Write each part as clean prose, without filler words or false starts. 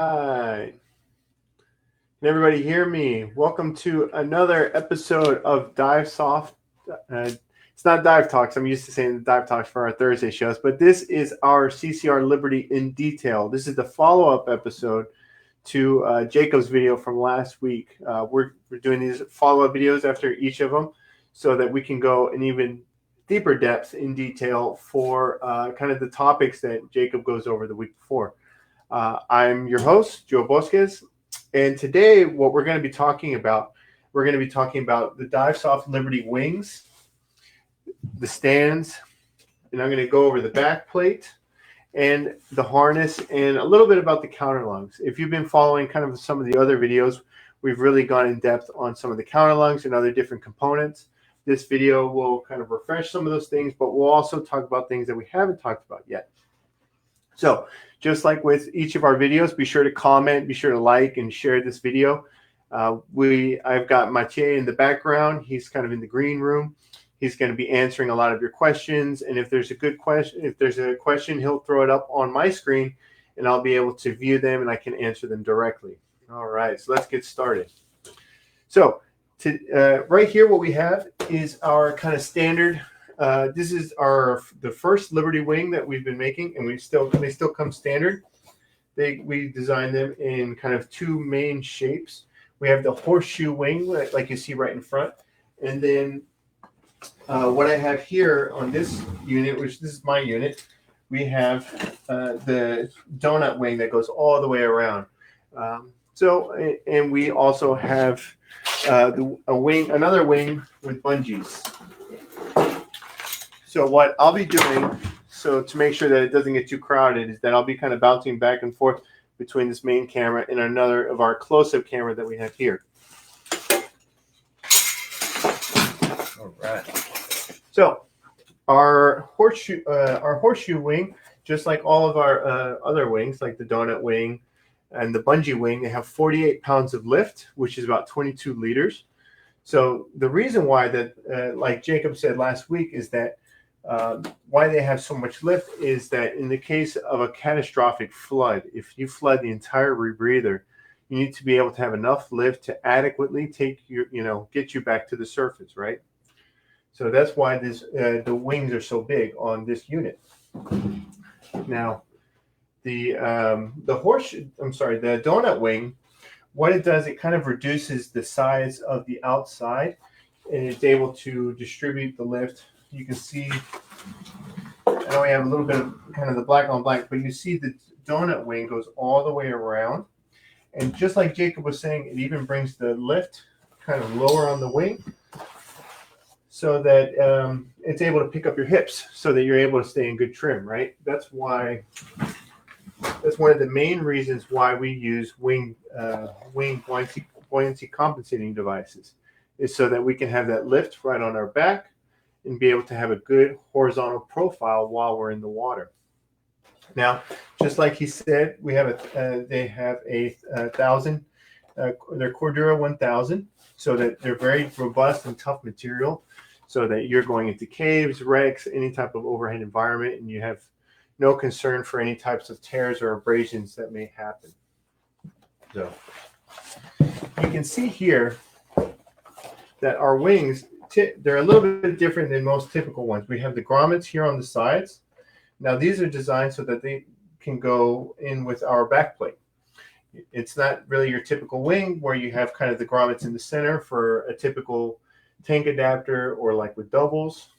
Hi. Can everybody hear me? Welcome to another episode of Divesoft. It's not Dive Talks. I'm used to saying Dive Talks for our Thursday shows, but this is our CCR Liberty in detail. This is the follow-up episode to Jacob's video from last week. We're doing these follow-up videos after each of them so that we can go in even deeper depth in detail for kind of the topics that Jacob goes over the week before. I'm your host, Joe Bosquez, and today what we're going to be talking about, the Divesoft Liberty wings, the stands, and I'm going to go over the backplate and the harness and a little bit about the counterlungs. If you've been following kind of some of the other videos, we've really gone in depth on some of the counterlungs and other different components. This video will kind of refresh some of those things, but we'll also talk about things that we haven't talked about yet. So just like with each of our videos, be sure to comment, be sure to like and share this video. I've got Mathieu in the background. He's kind of in the green room. He's going to be answering a lot of your questions. And if there's a question, he'll throw it up on my screen and I'll be able to view them and I can answer them directly. All right, so let's get started. So right here, what we have is our kind of standard. This is the first Liberty wing that we've been making, and they still come standard. We designed them in kind of two main shapes. We have the horseshoe wing, like you see right in front, and then what I have here on this unit, which this is my unit, we have the donut wing that goes all the way around. And we also have another wing with bungees. So what I'll be doing, to make sure that it doesn't get too crowded, is that I'll be kind of bouncing back and forth between this main camera and another of our close-up camera that we have here. All right. So our horseshoe wing, just like all of our other wings, like the donut wing and the bungee wing, they have 48 pounds of lift, which is about 22 liters. So the reason why that, like Jacob said last week, is that why they have so much lift is that in the case of a catastrophic flood, if you flood the entire rebreather, you need to be able to have enough lift to adequately get you back to the surface, right? So that's why the wings are so big on this unit. Now, the donut wing, what it does, it kind of reduces the size of the outside, and it's able to distribute the lift. You can see, I know we have a little bit of kind of the black on black, but you see the donut wing goes all the way around. And just like Jacob was saying, it even brings the lift kind of lower on the wing so that it's able to pick up your hips so that you're able to stay in good trim, right? That's one of the main reasons why we use wing buoyancy compensating devices, is so that we can have that lift right on our back and be able to have a good horizontal profile while we're in the water. Now, just like he said, they have a 1,000, they're Cordura 1000, so that they're very robust and tough material, so that you're going into caves, wrecks, any type of overhead environment, and you have no concern for any types of tears or abrasions that may happen. So you can see here that our wings, they're a little bit different than most typical ones. We have the grommets here on the sides. Now these are designed so that they can go in with our backplate. It's not really your typical wing where you have kind of the grommets in the center for a typical tank adapter, or like with doubles,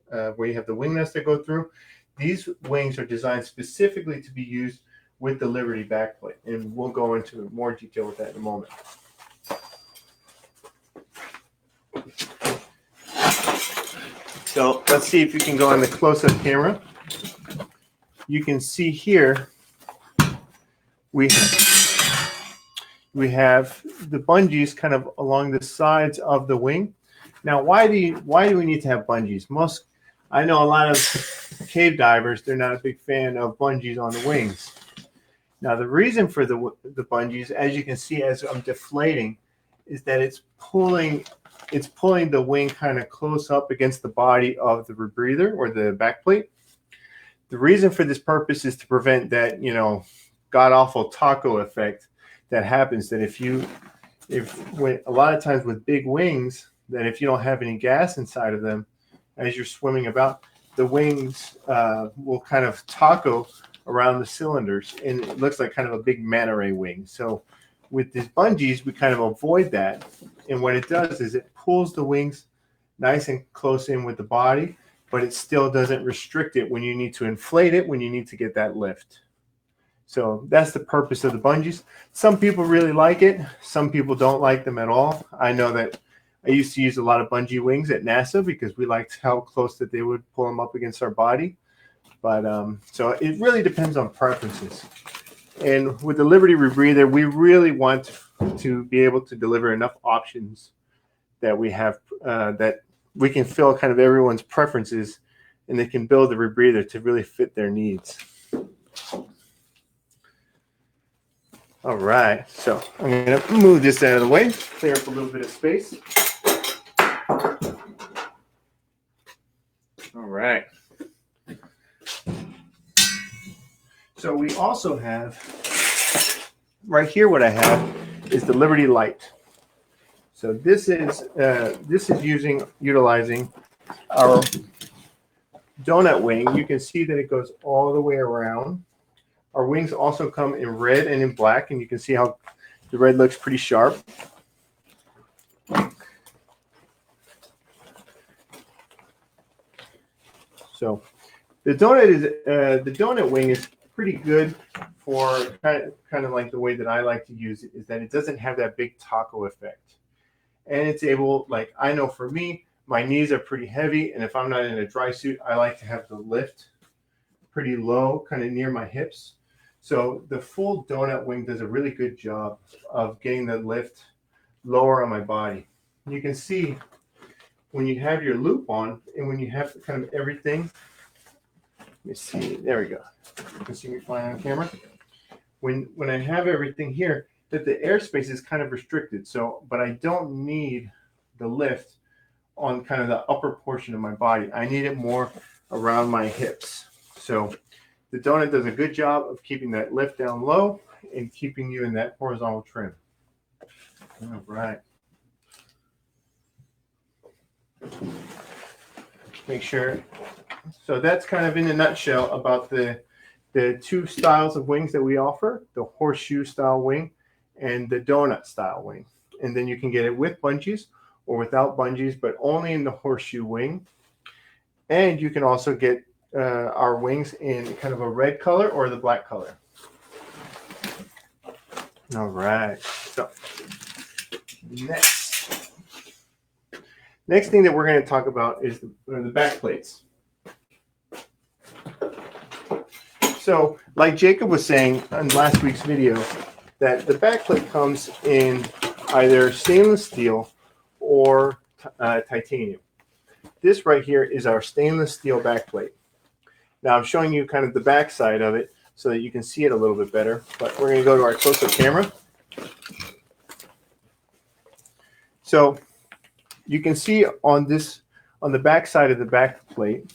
where you have the wing nuts that go through. These wings are designed specifically to be used with the Liberty backplate, and we'll go into more detail with that in a moment. So let's see if you can go on the close-up camera. You can see here we have the bungees kind of along the sides of the wing. Now, why do we need to have bungees? I know a lot of cave divers, they're not a big fan of bungees on the wings. Now, the reason for the bungees, as you can see as I'm deflating, is that it's pulling the wing kind of close up against the body of the rebreather or the backplate. The reason for this purpose is to prevent that, god-awful taco effect that happens, that when a lot of times with big wings, that if you don't have any gas inside of them as you're swimming about, the wings will kind of taco around the cylinders, and it looks like kind of a big manta ray wing. So with these bungees, we kind of avoid that, and what it does is it pulls the wings nice and close in with the body, but it still doesn't restrict it when you need to inflate it, when you need to get that lift. So that's the purpose of the bungees. Some people really like it. Some people don't like them at all. I know that I used to use a lot of bungee wings at NASA because we liked how close that they would pull them up against our body. But so it really depends on preferences. And with the Liberty Rebreather, we really want to be able to deliver enough options that we have, that we can fill kind of everyone's preferences, and they can build the rebreather to really fit their needs. All right, so I'm going to move this out of the way, clear up a little bit of space. All right. So we also have, right here what I have is the Liberty Light. So this is utilizing our donut wing. You can see that it goes all the way around. Our wings also come in red and in black, and you can see how the red looks pretty sharp. So the donut wing is pretty good for kind of like the way that I like to use it, is that it doesn't have that big taco effect. And it's able, like, I know for me, my knees are pretty heavy, and if I'm not in a dry suit, I like to have the lift pretty low, kind of near my hips. So the full donut wing does a really good job of getting the lift lower on my body. You can see when you have your loop on, and when you have kind of everything, let me see, there we go. You can see me flying on camera. When I have everything here, that the airspace is kind of restricted. So, but I don't need the lift on kind of the upper portion of my body. I need it more around my hips. So the donut does a good job of keeping that lift down low and keeping you in that horizontal trim. All right. Make sure. So that's kind of in a nutshell about the two styles of wings that we offer, the horseshoe style wing and the donut style wing. And then you can get it with bungees or without bungees, but only in the horseshoe wing. And you can also get our wings in kind of a red color or the black color. All right. So next thing that we're going to talk about is the back plates. So like Jacob was saying on last week's video, that the backplate comes in either stainless steel or titanium. This right here is our stainless steel backplate. Now I'm showing you kind of the back side of it so that you can see it a little bit better, but we're going to go to our close-up camera. So you can see on the back side of the backplate,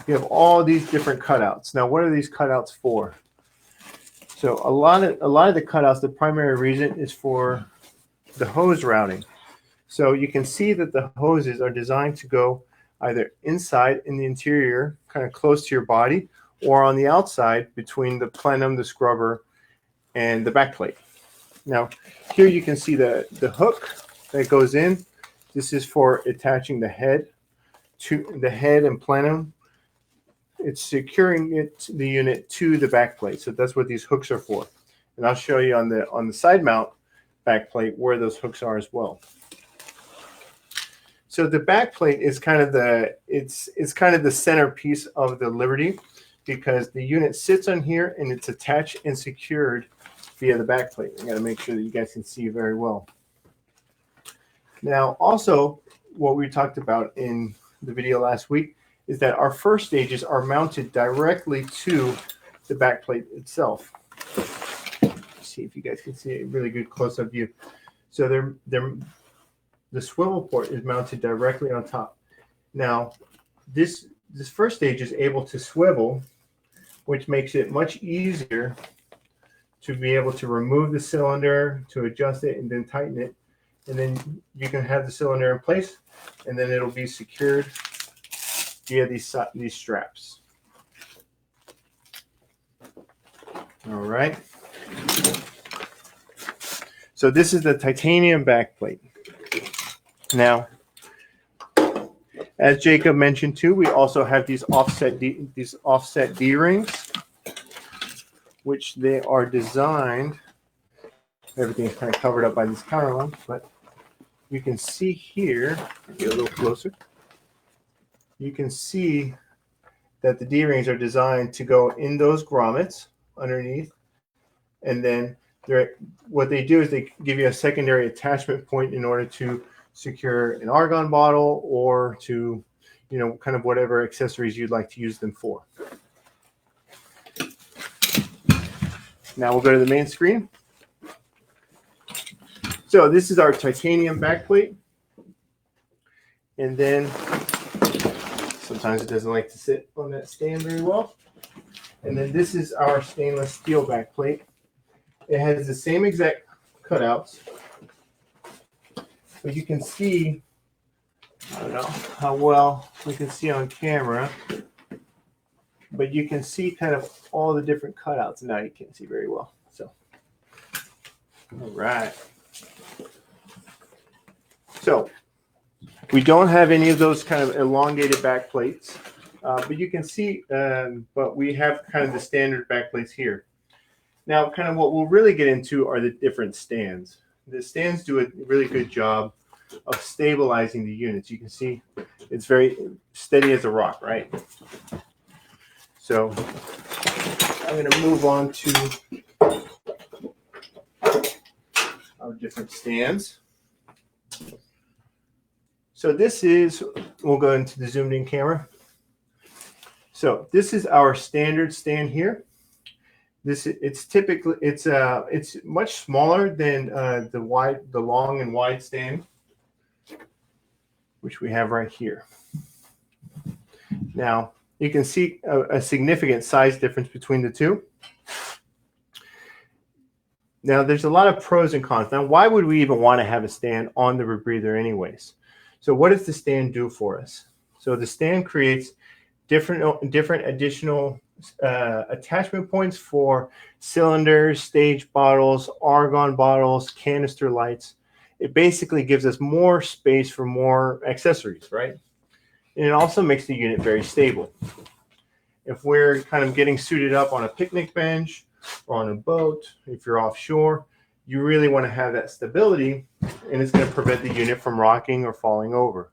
you have all these different cutouts. Now, what are these cutouts for? So a lot of the cutouts, the primary reason is for the hose routing. So you can see that the hoses are designed to go either inside in the interior, kind of close to your body, or on the outside between the plenum, the scrubber, and the backplate. Now, here you can see the hook that goes in. This is for attaching the head and plenum. It's securing the unit to the backplate. So that's what these hooks are for. And I'll show you on the side mount backplate where those hooks are as well. So the backplate is kind of it's kind of the centerpiece of the Liberty, because the unit sits on here and it's attached and secured via the backplate. I got to make sure that you guys can see very well. Now, also, what we talked about in the video last week is that our first stages are mounted directly to the backplate itself. Let's see if you guys can see a really good close-up view. So the swivel port is mounted directly on top. Now, this first stage is able to swivel, which makes it much easier to be able to remove the cylinder, to adjust it, and then tighten it. And then you can have the cylinder in place, and then it'll be secured via these straps. All right. So this is the titanium backplate. Now, as Jacob mentioned too, we also have these offset D-rings, which they are designed. Everything's kind of covered up by these counter ones, but you can see here, get a little closer. You can see that the D-rings are designed to go in those grommets underneath, and then what they do is they give you a secondary attachment point in order to secure an argon bottle or to, kind of whatever accessories you'd like to use them for. Now we'll go to the main screen. So this is our titanium backplate. And then sometimes it doesn't like to sit on that stand very well. And then this is our stainless steel backplate. It has the same exact cutouts, but you can see, I don't know how well we can see on camera, but you can see kind of all the different cutouts. Now you can't see very well. So, all right. So we don't have any of those kind of elongated back plates, but you can see, but we have kind of the standard back plates here. Now, kind of what we'll really get into are the different stands. The stands do a really good job of stabilizing the units. You can see it's very steady as a rock, right? So I'm going to move on to our different stands. So this is, we'll go into the zoomed in camera. So this is our standard stand here. It's typically it's much smaller than the long and wide stand, which we have right here. Now you can see a significant size difference between the two. Now there's a lot of pros and cons. Now why would we even want to have a stand on the rebreather anyways? So what does the stand do for us? So the stand creates different additional attachment points for cylinders, stage bottles, argon bottles, canister lights. It basically gives us more space for more accessories, right? And it also makes the unit very stable. If we're kind of getting suited up on a picnic bench or on a boat, if you're offshore, you really want to have that stability, and it's going to prevent the unit from rocking or falling over.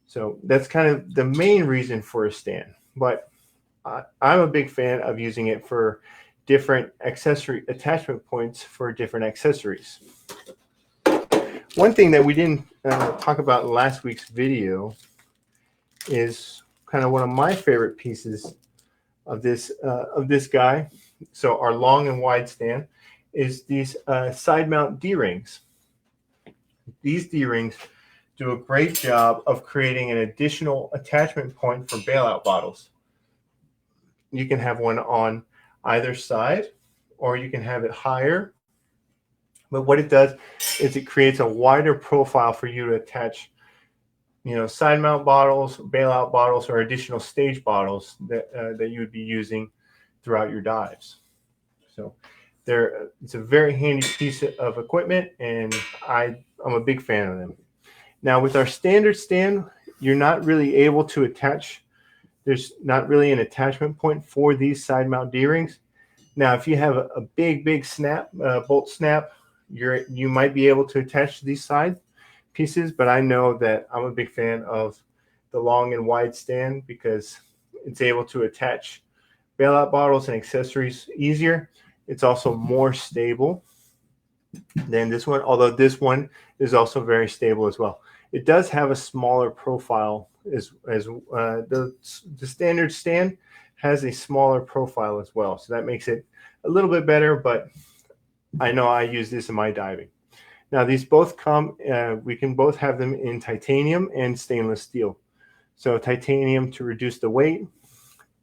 So that's kind of the main reason for a stand. But I'm a big fan of using it for different accessory attachment points for different accessories. One thing that we didn't talk about in last week's video is kind of one of my favorite pieces of this guy. So our long and wide stand is these side mount D-rings. These D-rings do a great job of creating an additional attachment point for bailout bottles. You can have one on either side, or you can have it higher. But what it does is it creates a wider profile for you to attach, side mount bottles, bailout bottles, or additional stage bottles that you would be using throughout your dives. So it's a very handy piece of equipment, and I'm a big fan of them. Now with our standard stand, you're not really able to attach. There's not really an attachment point for these side mount D-rings. Now, if you have a big snap, bolt snap, you might be able to attach these side pieces, but I know that I'm a big fan of the long and wide stand because it's able to attach bailout bottles and accessories easier. It's also more stable than this one, although this one is also very stable as well. It does have a smaller profile as the standard stand has a smaller profile as well. So that makes it a little bit better, but I know I use this in my diving. Now these both come, we can both have them in titanium and stainless steel. So titanium to reduce the weight,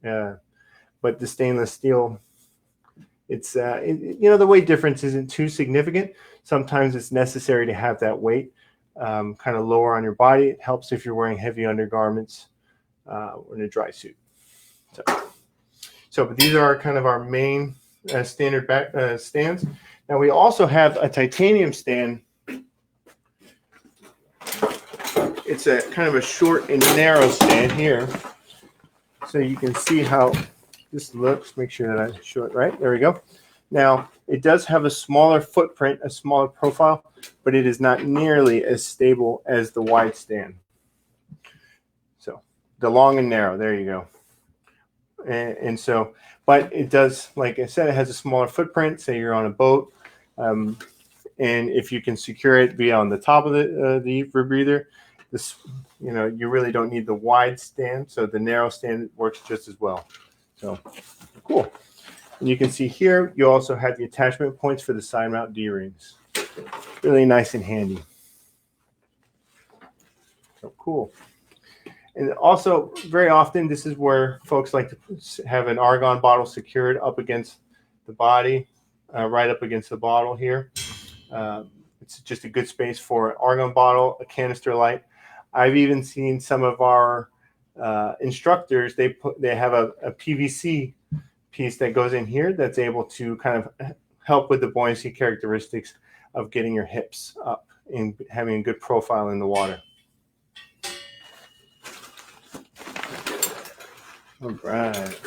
but the stainless steel It's the weight difference isn't too significant. Sometimes it's necessary to have that weight kind of lower on your body. It helps if you're wearing heavy undergarments or in a dry suit. But these are kind of our main standard back stands. Now we also have a titanium stand. It's a kind of a short and narrow stand here, so you can see how this looks. Make sure that I show it right. There we go. Now it does have a smaller footprint, a smaller profile, but it is not nearly as stable as the wide stand. So the long and narrow, there you go. And so, but it does, like I said, it has a smaller footprint. Say you're on a boat, and if you can secure it via on the top of the rebreather, this, you really don't need the wide stand. So the narrow stand works just as well. So cool. And you can see here, you also have the attachment points for the side mount D-rings. Really nice and handy. So cool. And also, very often, this is where folks like to have an argon bottle secured up against the body, right up against the bottle here. It's just a good space for an argon bottle, a canister light. I've even seen some of our instructors, they have a PVC piece that goes in here that's able to kind of help with the buoyancy characteristics of getting your hips up and having a good profile in the water. All right.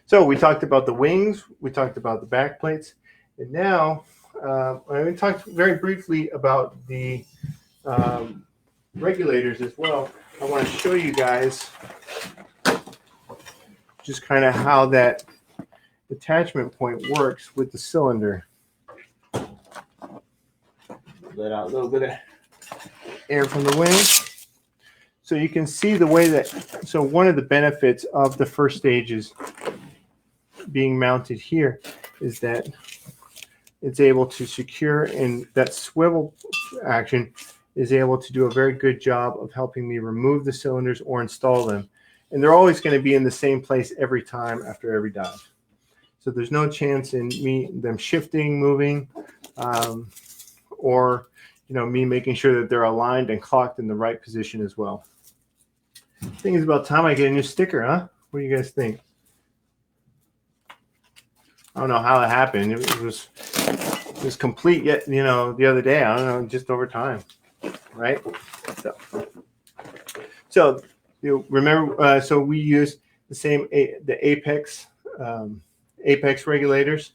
So we talked about the wings, we talked about the back plates, and now we talked very briefly about the regulators as well. I want to show you guys just kind of how that attachment point works with the cylinder. Let out a little bit of air from the wing. So you can see the way that, so one of the benefits of the first stages being mounted here is that it's able to secure, and that swivel action is able to do a very good job of helping me remove the cylinders or install them. And they're always going to be in the same place every time after every dive. So there's no chance in them shifting, moving, or me making sure that they're aligned and clocked in the right position as well. I think it's about time I get a new sticker, huh? What do you guys think? I don't know how it happened. It was complete yet, the other day. I don't know, just over time, right? So you remember, so we use the same the Apex regulators,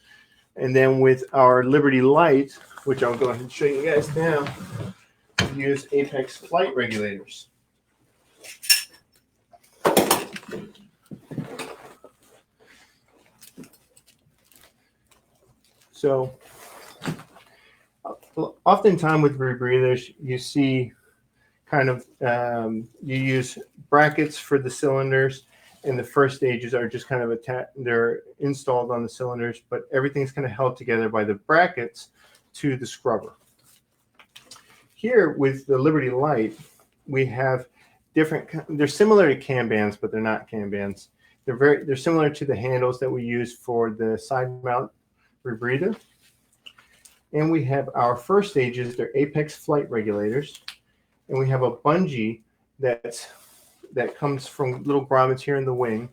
and then with our Liberty Light, which I'll go ahead and show you guys now, we use Apex flight regulators. So oftentimes with rebreathers, you see kind of, you use brackets for the cylinders, and the first stages are just kind of they're installed on the cylinders, but everything's kind of held together by the brackets to the scrubber. Here with the Liberty Light, we have different, they're similar to cam bands, but they're not cam bands. They're similar to the handles that we use for the side mount rebreather. And we have our first stages, they're Apex flight regulators. And we have a Bungie that comes from little grommets here in the wing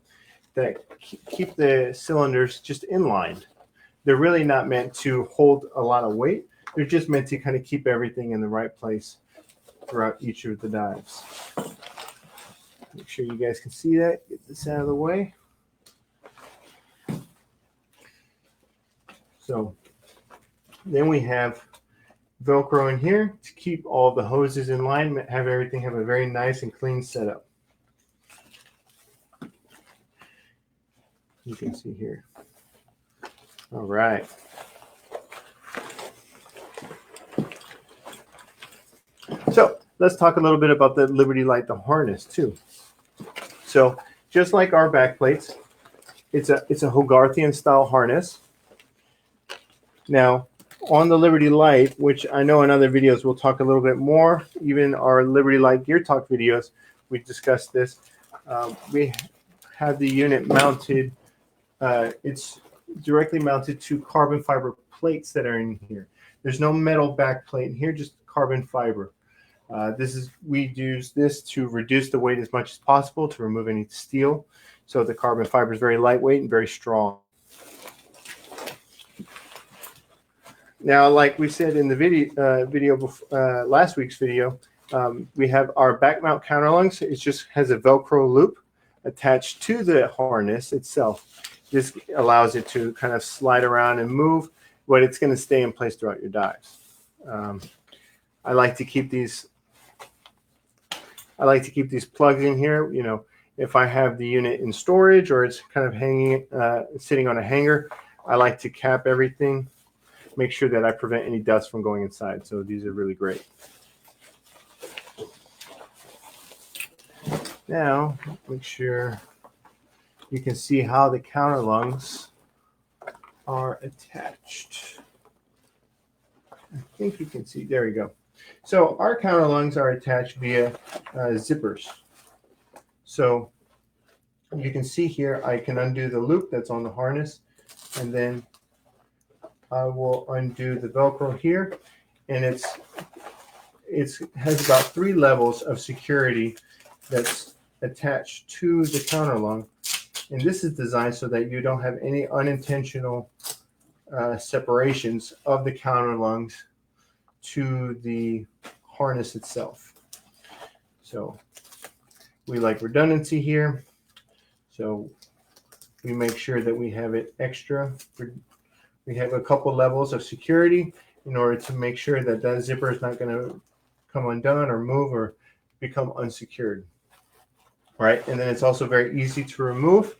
that keep the cylinders just inlined. They're really not meant to hold a lot of weight. They're just meant to kind of keep everything in the right place throughout each of the dives. Make sure you guys can see that. Get this out of the way. So then we have Velcro in here to keep all the hoses in line, have everything have a very nice and clean setup. You can see here. All right. So let's talk a little bit about the Liberty Light, the harness too. So just like our back plates, it's a Hogarthian style harness. Now, on the Liberty Light, which I know in other videos we'll talk a little bit more, even our Liberty Light Gear Talk videos, we discussed this. We have the unit mounted. It's directly mounted to carbon fiber plates that are in here. There's no metal back plate in here, just carbon fiber. We use this to reduce the weight as much as possible to remove any steel. So the carbon fiber is very lightweight and very strong. Now, like we said in the last week's video, we have our back mount counterlungs. It just has a Velcro loop attached to the harness itself. This allows it to kind of slide around and move, but it's going to stay in place throughout your dives. I like to keep these plugs in here. You know, if I have the unit in storage or it's kind of hanging, sitting on a hanger, I like to cap everything. Make sure that I prevent any dust from going inside. So these are really great. Now, make sure you can see how the counterlungs are attached. I think you can see. There we go. So our counterlungs are attached via zippers. So you can see here, I can undo the loop that's on the harness, and then I will undo the Velcro here, and it has about 3 levels of security that's attached to the counterlung, and this is designed so that you don't have any unintentional separations of the counterlungs to the harness itself. So we like redundancy here, so we make sure that we have it extra. We have a couple levels of security in order to make sure that that zipper is not going to come undone or move or become unsecured. Right, and then it's also very easy to remove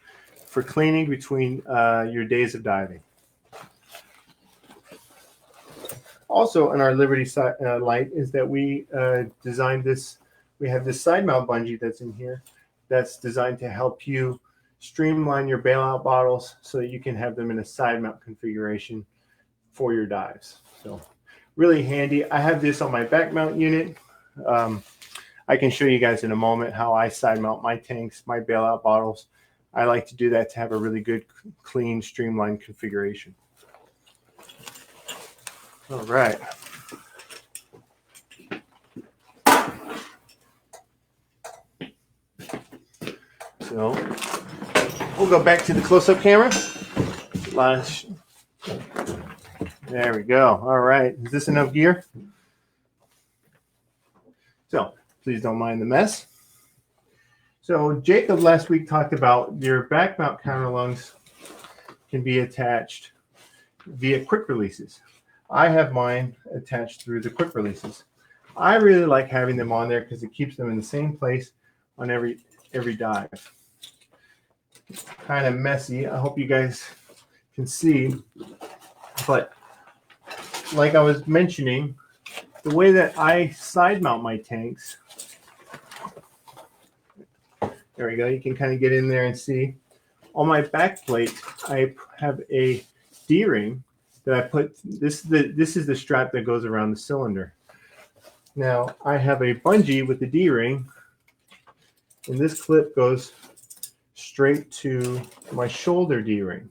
for cleaning between your days of diving. Also, in our Liberty Light is that we designed this. We have this side mount bungee that's in here that's designed to help you streamline your bailout bottles so that you can have them in a side mount configuration for your dives. So really handy. I have this on my back mount unit. I can show you guys in a moment how I side mount my tanks, my bailout bottles. I like to do that to have a really good, clean, streamlined configuration. All right. So we'll go back to the close-up camera. There we go. All right. Is this enough gear? So please don't mind the mess. So Jacob last week talked about your back mount counterlungs can be attached via quick releases. I have mine attached through the quick releases. I really like having them on there because it keeps them in the same place on every dive. It's kind of messy. I hope you guys can see, but like I was mentioning, the way that I side mount my tanks, there we go. You can kind of get in there and see. On my back plate, I have a D-ring that I put. This is the strap that goes around the cylinder. Now I have a bungee with the D-ring, and this clip goes straight to my shoulder D-ring.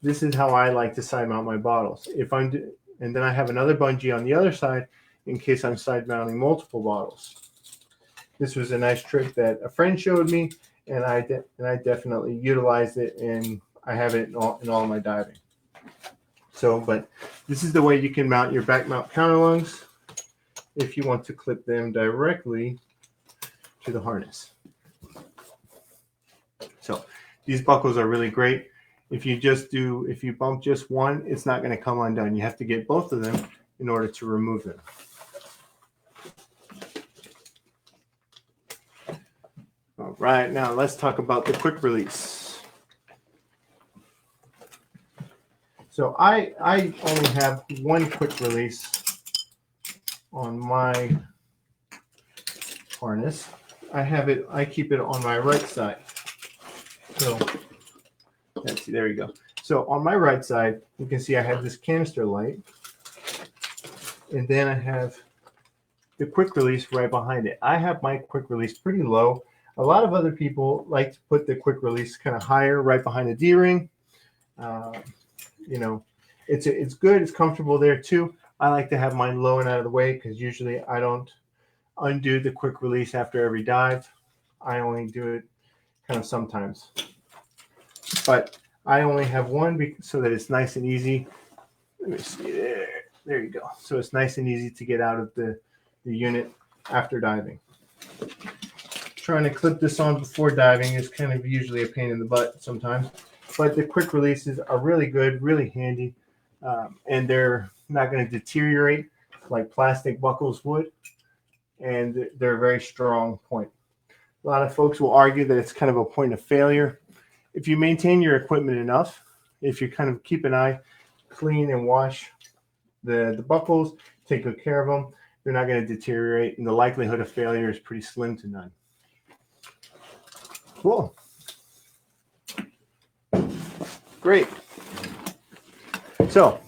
This is how I like to side mount my bottles. And then I have another bungee on the other side in case I'm side mounting multiple bottles. This was a nice trick that a friend showed me, and I definitely utilized it, and I have it in all of my diving. So, but this is the way you can mount your back mount counterlungs if you want to clip them directly to the harness. So these buckles are really great. If you bump just one, it's not going to come undone. You have to get both of them in order to remove them. All right, now let's talk about the quick release. So I only have one quick release on my harness. I keep it on my right side. So let's see, there we go. So on my right side, you can see I have this canister light, and then I have the quick release right behind it. I have my quick release pretty low. A lot of other people like to put the quick release kind of higher, right behind the D-ring. You know, it's good. It's comfortable there too. I like to have mine low and out of the way because usually I don't undo the quick release after every dive. I only do it kind of sometimes. But I only have one so that it's nice and easy. Let me see there. There you go. So it's nice and easy to get out of the unit after diving. Trying to clip this on before diving is kind of usually a pain in the butt sometimes. But the quick releases are really good, really handy, and they're not going to deteriorate like plastic buckles would, and they're a very strong point. A lot of folks will argue that it's kind of a point of failure. If you maintain your equipment enough, if you kind of keep an eye, clean and wash the buckles, take good care of them, they're not going to deteriorate, and the likelihood of failure is pretty slim to none. Cool. Great. So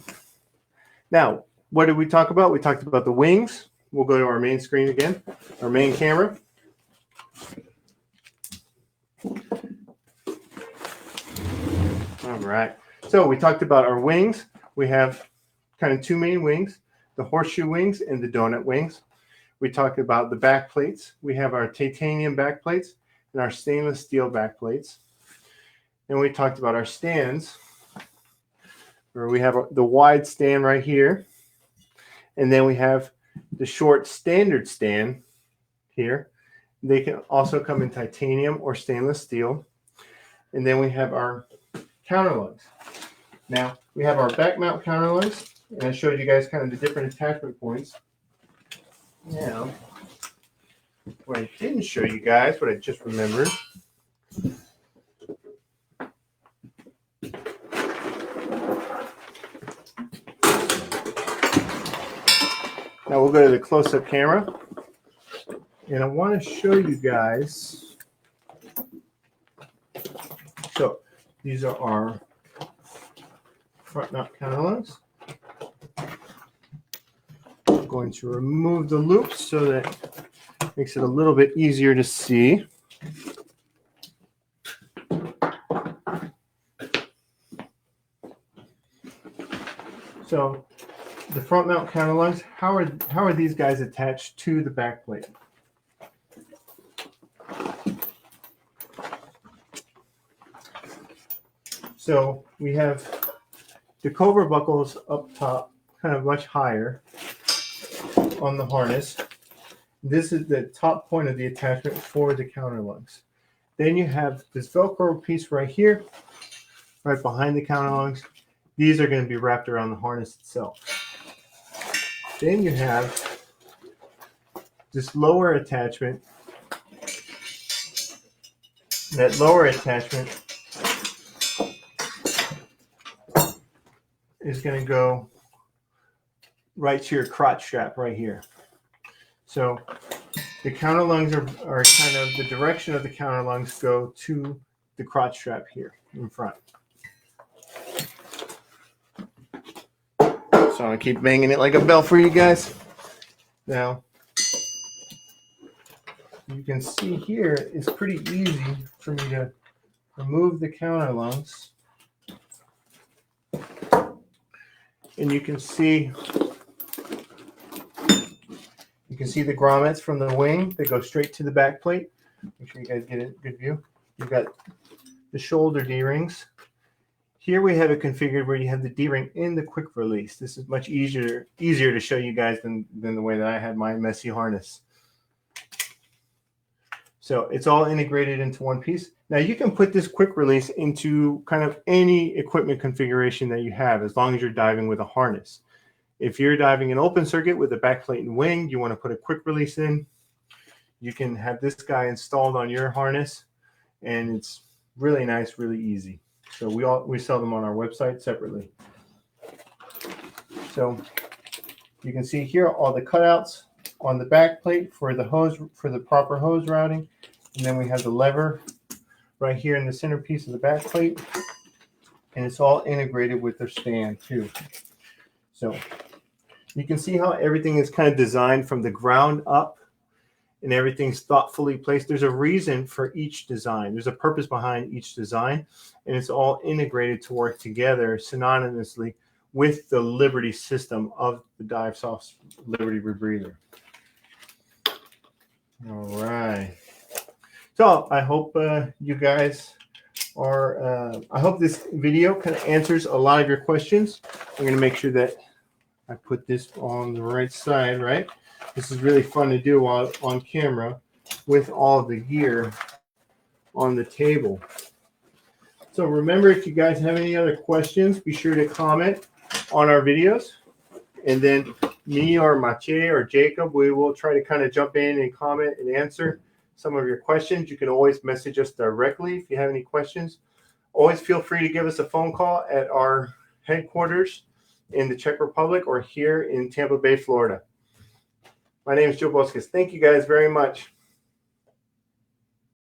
now, what did we talk about? We talked about the wings. We'll go to our main screen again, our main camera. All right. So we talked about our wings. We have kind of two main wings, the horseshoe wings and the donut wings. We talked about the back plates. We have our titanium back plates and our stainless steel back plates. And we talked about our stands, where we have the wide stand right here. And then we have the short standard stand here. They can also come in titanium or stainless steel. And then we have our counter lugs. Now, we have our back mount counter lugs. And I showed you guys kind of the different attachment points. Now, what I didn't show you guys, what I just remembered, now we'll go to the close-up camera, and I want to show you guys. So these are our front mount counter lugs. I'm going to remove the loops so that it makes it a little bit easier to see. So the front mount counter lugs, how are these guys attached to the back plate? So we have the cover buckles up top, kind of much higher on the harness. This is the top point of the attachment for the counter lugs. Then you have this Velcro piece right here, right behind the counter lugs. These are going to be wrapped around the harness itself. Then you have this lower attachment. That lower attachment is going to go right to your crotch strap right here. So the counter lugs are kind of the direction of the counter lugs go to the crotch strap here in front. So I'm going to keep banging it like a bell for you guys. Now, you can see here it's pretty easy for me to remove the counter lugs. And you can see the grommets from the wing. They go straight to the back plate. Make sure you guys get a good view. You've got the shoulder D-rings. Here we have it configured where you have the D-ring in the quick release. This is much easier to show you guys than the way that I had my messy harness. So it's all integrated into one piece. Now you can put this quick release into kind of any equipment configuration that you have, as long as you're diving with a harness. If you're diving an open circuit with a backplate and wing, you want to put a quick release in, you can have this guy installed on your harness, and it's really nice, really easy. So we sell them on our website separately. So you can see here all the cutouts on the back plate for the hose, for the proper hose routing. And then we have the lever right here in the centerpiece of the back plate. and it's all integrated with their stand too. So you can see how everything is kind of designed from the ground up, and everything's thoughtfully placed. There's a reason for each design. There's a purpose behind each design, and it's all integrated to work together synonymously with the Liberty system of the Divesoft Liberty Rebreather. All right. So I hope you guys are, I hope this video kind of answers a lot of your questions. I'm going to make sure that I put this on the right side, right? This is really fun to do while on camera with all the gear on the table. So remember, if you guys have any other questions, be sure to comment on our videos. And then me or Mache or Jacob, we will try to kind of jump in and comment and answer some of your questions. You can always message us directly if you have any questions. Always feel free to give us a phone call at our headquarters in the Czech Republic or here in Tampa Bay, Florida. My name is Joe Bosquez. Thank you guys very much.